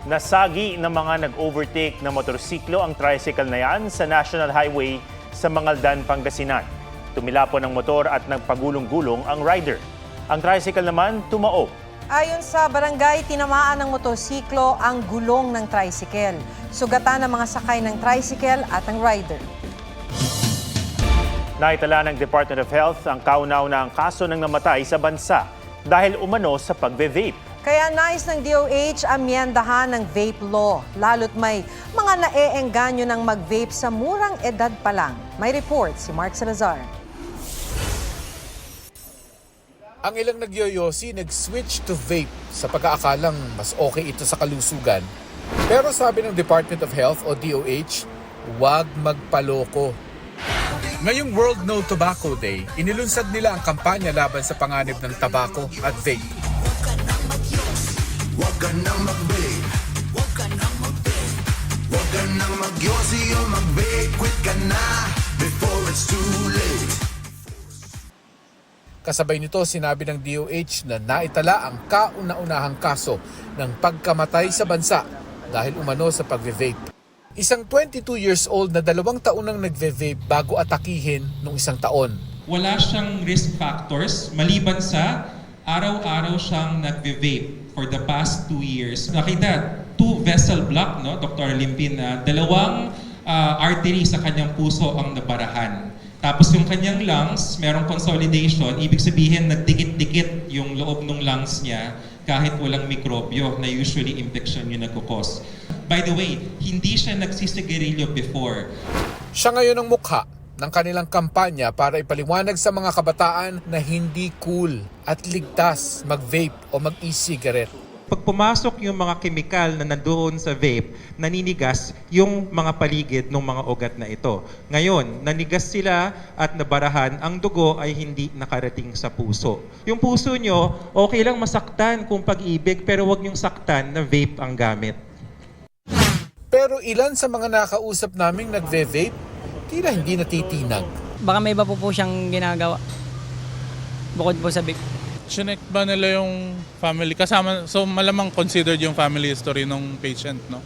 Nasagi ng mga nag-overtake na motorsiklo ang tricycle na yan sa National Highway sa Mangaldan, Pangasinan. Tumilapon ang motor at nagpagulong-gulong ang rider. Ang tricycle naman tumao. Ayon sa barangay, tinamaan ng motorsiklo ang gulong ng tricycle. Sugatan ng mga sakay ng tricycle at ang rider. Naitala ng Department of Health ang kauna-unahang kaso ng namatay sa bansa dahil umano sa pagve-vape. Kaya nais ng DOH amyendahan ng vape law, lalo't may mga naeengganyo ng mag-vape sa murang edad pa lang. May report si Mark Salazar. Ang ilang nagyoyosi nag-switch to vape sa pag-aakalang mas okay ito sa kalusugan. Pero sabi ng Department of Health o DOH, huwag magpaloko. Ngayong World No Tobacco Day, inilunsad nila ang kampanya laban sa panganib ng tabako at vape. Huwag ka nang mag-vape. Huwag ka nang mag-vape. Huwag ka nang mag-yosi o mag-vape. Quit ka na before it's too late. Kasabay nito, sinabi ng DOH na naitala ang kauna-unahang kaso ng pagkamatay sa bansa dahil umano sa pagve-vape. Isang 22 years old na 2 taon nang nagve-vape bago atakihin nung 1 taon. Wala siyang risk factors maliban sa araw-araw siyang nagve-vape for the past 2 years. Nakita, 2 vessel block, no, Dr. Limpin, na 2 artery sa kanyang puso ang nabarahan. Tapos yung kanyang lungs, merong consolidation, ibig sabihin nagdikit-dikit yung loob ng lungs niya kahit walang mikrobyo na usually infection yung nagkukos. By the way, hindi siya nagsisigarilyo before. Siya ngayon ang mukha ng kanilang kampanya para ipaliwanag sa mga kabataan na hindi cool at ligtas mag-vape o mag-e-cigarette. Pag pumasok yung mga kemikal na nandoon sa vape, naninigas yung mga paligid ng mga ugat na ito. Ngayon, nanigas sila at nabarahan, ang dugo ay hindi nakarating sa puso. Yung puso nyo, okay lang masaktan kung pag-ibig, pero wag nyong saktan na vape ang gamit. Pero ilan sa mga nakausap naming nagve-vape, tila hindi natitinag. Baka may iba po siyang ginagawa. Bukod po sa vape. Chinek ba nila yung family kasama? So malamang considered yung family history ng patient, no?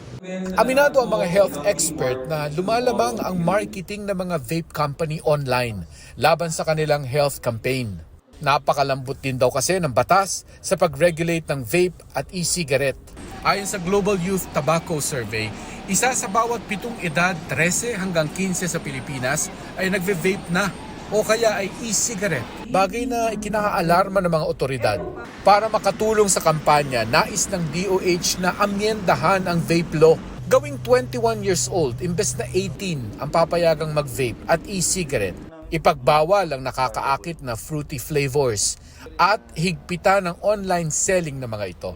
Aminado ang mga health expert na lumalamang ang marketing ng mga vape company online laban sa kanilang health campaign. Napakalambot din daw kasi ng batas sa pag-regulate ng vape at e-cigarette. Ayon sa Global Youth Tobacco Survey, isa sa bawat 7 edad, 13 hanggang 15 sa Pilipinas ay nagve-vape na o kaya ay e-cigarette. Bagay na ikinakaalarma ng mga otoridad. Para makatulong sa kampanya, nais ng DOH na amyendahan ang vape law. Gawing 21 years old, imbes na 18 ang papayagang mag-vape at e-cigarette. Ipagbawal ang nakakaakit na fruity flavors at higpitan ng online selling ng mga ito.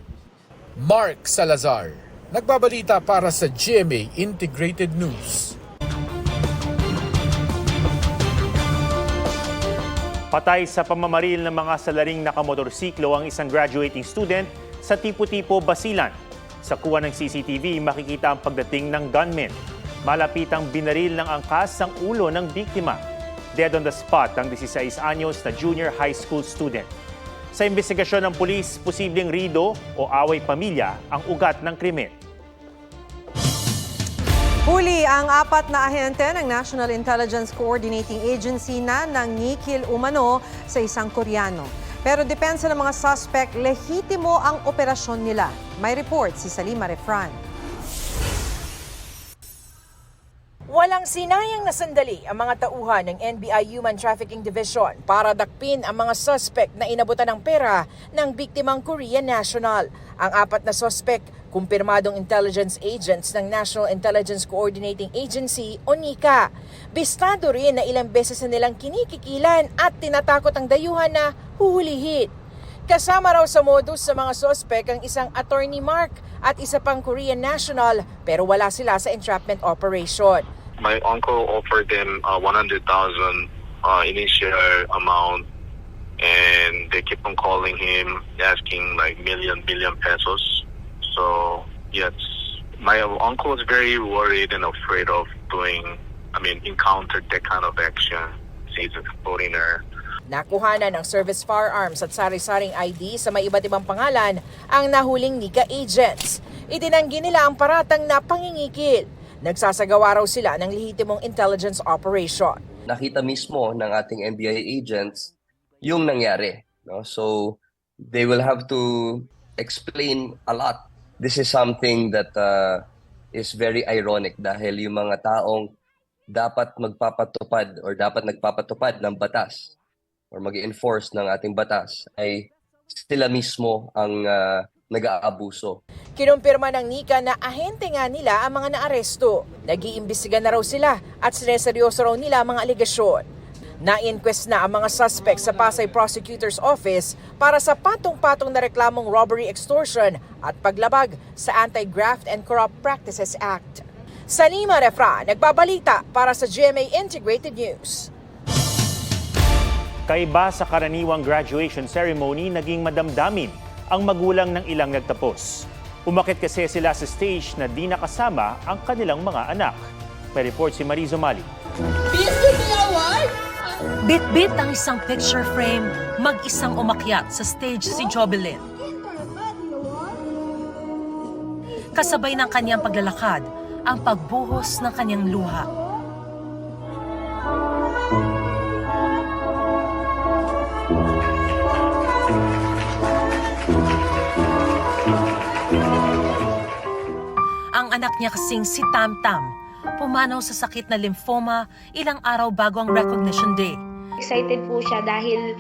Mark Salazar, nagbabalita para sa GMA Integrated News. Patay sa pamamaril ng mga salaring nakamotorsiklo ang isang graduating student sa Tipo-Tipo, Basilan. Sa kuha ng CCTV, makikita ang pagdating ng gunman. Malapitang binaril ng angkas ang ulo ng biktima. Dead on the spot ang 16 anyos na junior high school student. Sa investigasyon ng pulis, posibleng rido o away pamilya ang ugat ng krimen. Huli ang 4 na ahente ng National Intelligence Coordinating Agency na nangikil umano sa isang Koreano. Pero depensa ng mga suspect, lehitimo ang operasyon nila. May report si Salima Refran. Walang sinayang na sandali ang mga tauhan ng NBI Human Trafficking Division para dakpin ang mga suspect na inabutan ng pera ng biktimang Korean national. Ang 4 na suspect, kumpirmadong intelligence agents ng National Intelligence Coordinating Agency o NICA. Bistado rin na ilang beses na nilang kinikikilan at tinatakot ang dayuhan na huhulihin. Kasama raw sa modus sa mga suspect ang isang attorney Mark at isa pang Korean national pero wala sila sa entrapment operation. My uncle offered them 100,000 initial amount, and they keep on calling him, asking like million pesos. So yes, my uncle was very worried and afraid of encountered that kind of action. He's a foreigner. Nakuhanan ng service firearms at sari-saring ID sa may iba't ibang pangalan ang nahuling NICA agents. Itinanggi nila ang paratang na pangingikil. Nagsasagawa raw sila ng lehitimong intelligence operation. Nakita mismo ng ating NBI agents yung nangyari. No? So, they will have to explain a lot. This is something that is very ironic dahil yung mga taong dapat magpapatupad or dapat nagpapatupad ng batas or mag-enforce ng ating batas ay sila mismo ang nag-aabuso. Kinumpirma ng NICA na ahente nga nila ang mga naaresto. Nag-iimbestiga na raw sila at sineseryoso raw nila ang mga aligasyon. Na-inquest na ang mga suspect sa Pasay Prosecutor's Office para sa patong-patong na reklamong robbery, extortion at paglabag sa Anti-Graft and Corrupt Practices Act. Salima Refra, nagbabalita para sa GMA Integrated News. Kaiba sa karaniwang graduation ceremony, naging madamdamin ang magulang ng ilang nagtapos. Umakit kasi sila sa stage na di nakasama ang kanilang mga anak. May report si Marizo Mali. Bit-bit ang isang picture frame, mag-isang umakyat sa stage si Jobelyn. Kasabay ng kanyang paglalakad, ang pagbuhos ng kanyang luha. Ang anak niya kasing si Tam-Tam, pumanaw sa sakit na lymphoma ilang araw bago ang recognition day. Excited po siya dahil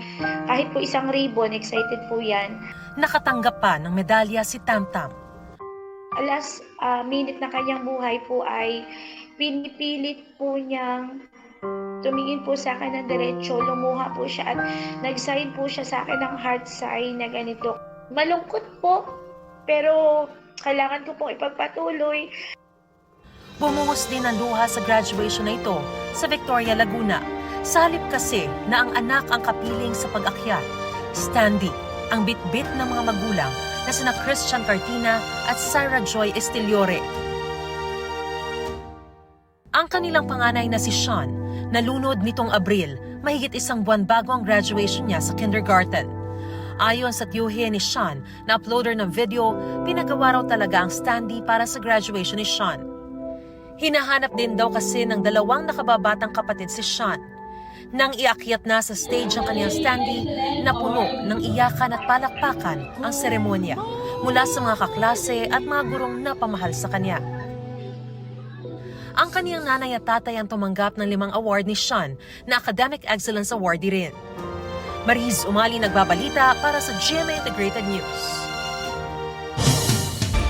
kahit po isang ribbon, excited po yan. Nakatanggap pa ng medalya si Tam-Tam. Last minute na kanyang buhay po ay pinipilit po niyang tumingin po sa akin ng diretsyo, lumuha po siya at nag-sign po siya sa akin ng heart sign na ganito. Malungkot po, pero kailangan ko pong ipagpatuloy. Bumuhos din ang luha sa graduation na ito sa Victoria, Laguna. Salip kasi na ang anak ang kapiling sa pag-akyat. Standy, ang bit-bit ng mga magulang na sina Christian Cartina at Sarah Joy Estiliore. Ang kanilang panganay na si Sean, nalunod nitong Abril, mahigit isang buwan bago ang graduation niya sa kindergarten. Ayon sa tiyuhin ni Sean na uploader ng video, pinagawa raw talaga ang standee para sa graduation ni Sean. Hinahanap din daw kasi ng dalawang nakababatang kapatid si Sean. Nang iakyat na sa stage ang kanyang standee, napuno ng iyakan at palakpakan ang seremonya mula sa mga kaklase at mga gurong napamahal sa kanya. Ang kaniyang nanay at tatay ang tumanggap ng 5 award ni Sean na Academic Excellence Awardee rin. Mariz Umali nagbabalita para sa GMA Integrated News.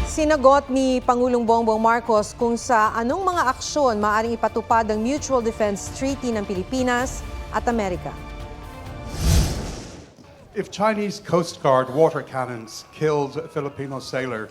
Sinagot ni Pangulong Bongbong Marcos kung sa anong mga aksyon maaaring ipatupad ang Mutual Defense Treaty ng Pilipinas at Amerika. If Chinese Coast Guard water cannons killed a Filipino sailor,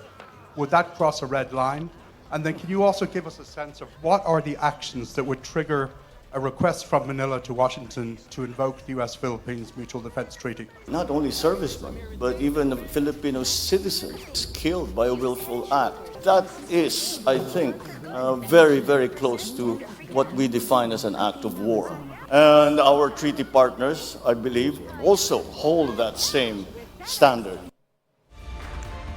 would that cross a red line? And then can you also give us a sense of what are the actions that would trigger a request from Manila to Washington to invoke the U.S.-Philippines Mutual Defense Treaty? Not only servicemen, but even a Filipino citizen is killed by a willful act. That is, I think, very, very close to what we define as an act of war. And our treaty partners, I believe, also hold that same standard.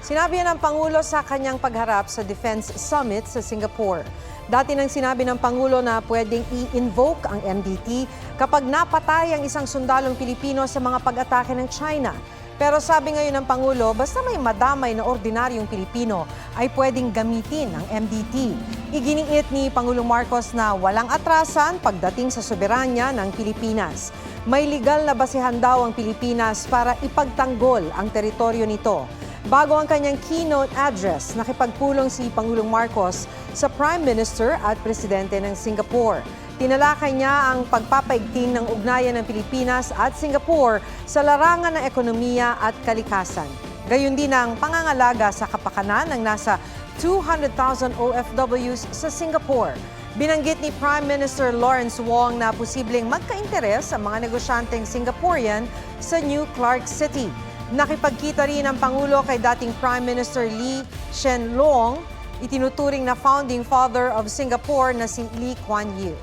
Sinabi ng Pangulo sa kanyang pagharap sa Defense Summit sa Singapore. Dati nang sinabi ng Pangulo na pwedeng i-invoke ang MDT kapag napatay ang isang sundalong Pilipino sa mga pag-atake ng China. Pero sabi ngayon ng Pangulo, basta may madamay na ordinaryong Pilipino ay pwedeng gamitin ang MDT. Iginiit ni Pangulong Marcos na walang atrasan pagdating sa soberanya ng Pilipinas. May legal na basihan daw ang Pilipinas para ipagtanggol ang teritoryo nito. Bago ang kanyang keynote address, nakipagpulong si Pangulong Marcos sa Prime Minister at Presidente ng Singapore. Tinalakay niya ang pagpapaigting ng ugnayan ng Pilipinas at Singapore sa larangan ng ekonomiya at kalikasan. Gayon din ang pangangalaga sa kapakanan ng nasa 200,000 OFWs sa Singapore. Binanggit ni Prime Minister Lawrence Wong na posibleng magka-interes ang mga negosyanteng Singaporean sa New Clark City. Nakipagkita rin ang Pangulo kay dating Prime Minister Lee Hsien Loong, itinuturing na founding father of Singapore na si Lee Kuan Yew.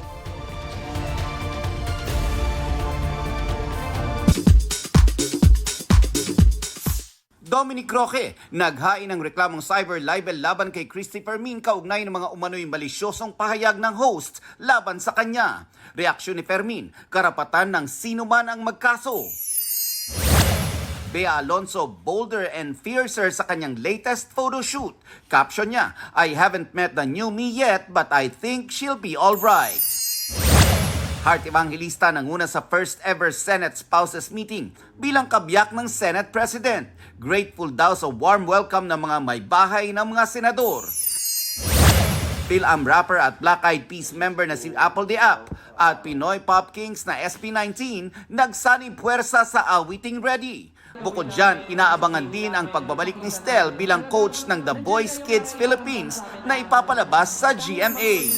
Dominic Roque, naghain ng reklamong cyber libel laban kay Christy Fermin kaugnay ng mga umano'y malisyosong pahayag ng host laban sa kanya. Reaksyon ni Fermin, karapatan ng sino man ang magkaso. Bea Alonso bolder and fiercer sa kanyang latest photoshoot. Caption niya, I haven't met the new me yet but I think she'll be alright. Heart Evangelista nanguna sa first ever Senate Spouses Meeting bilang kabiyak ng Senate President. Grateful daw sa warm welcome ng mga may bahay ng mga senador. Phil-Am rapper at Black Eyed Peas member na si Apple the App at Pinoy Pop Kings na SB19 nagsanib puwersa sa awiting Ready. Bukod dyan, inaabangan din ang pagbabalik ni Stel bilang coach ng The Boys Kids Philippines na ipapalabas sa GMA.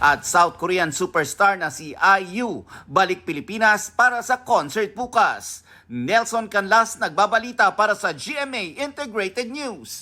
At South Korean superstar na si IU, balik Pilipinas para sa concert bukas. Nelson Canlas nagbabalita para sa GMA Integrated News.